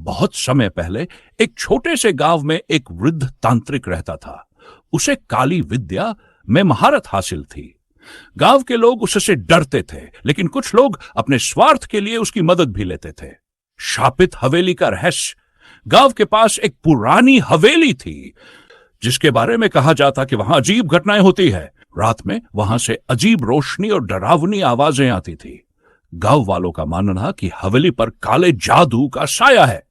बहुत समय पहले एक छोटे से गांव में एक वृद्ध तांत्रिक रहता था। उसे काली विद्या में महारत हासिल थी। गांव के लोग उससे डरते थे, लेकिन कुछ लोग अपने स्वार्थ के लिए उसकी मदद भी लेते थे। शापित हवेली का रहस्य। गांव के पास एक पुरानी हवेली थी, जिसके बारे में कहा जाता कि वहां अजीब घटनाएं होती है। रात में वहां से अजीब रोशनी और डरावनी आवाजें आती थी। गांव वालों का मानना कि हवेली पर काले जादू का साया है।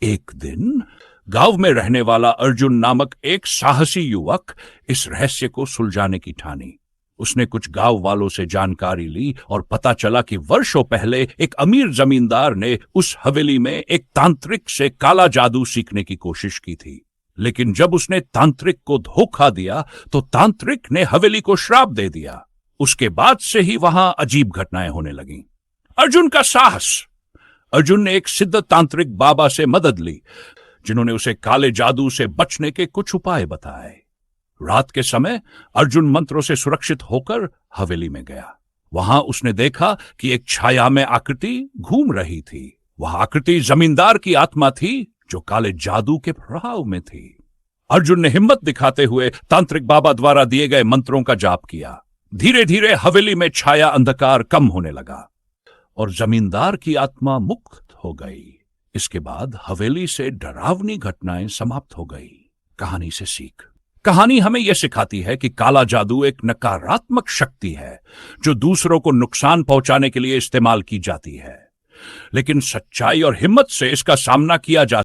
एक दिन गांव में रहने वाला अर्जुन नामक एक साहसी युवक इस रहस्य को सुलझाने की ठानी। उसने कुछ गांव वालों से जानकारी ली और पता चला कि वर्षों पहले एक अमीर जमींदार ने उस हवेली में एक तांत्रिक से काला जादू सीखने की कोशिश की थी। लेकिन जब उसने तांत्रिक को धोखा दिया तो तांत्रिक ने हवेली को श्राप दे दिया। उसके बाद से ही वहां अजीब घटनाएं होने लगीं। अर्जुन का साहस। अर्जुन ने एक सिद्ध तांत्रिक बाबा से मदद ली, जिन्होंने उसे काले जादू से बचने के कुछ उपाय बताए। रात के समय अर्जुन मंत्रों से सुरक्षित होकर हवेली में गया। वहां उसने देखा कि एक छाया में आकृति घूम रही थी। वह आकृति जमींदार की आत्मा थी, जो काले जादू के प्रभाव में थी। अर्जुन ने हिम्मत दिखाते हुए तांत्रिक बाबा द्वारा दिए गए मंत्रों का जाप किया। धीरे धीरे हवेली में छाया अंधकार कम होने लगा और जमींदार की आत्मा मुक्त हो गई। इसके बाद हवेली से डरावनी घटनाएं समाप्त हो गई। कहानी से सीख। कहानी हमें यह सिखाती है कि काला जादू एक नकारात्मक शक्ति है, जो दूसरों को नुकसान पहुंचाने के लिए इस्तेमाल की जाती है। लेकिन सच्चाई और हिम्मत से इसका सामना किया जा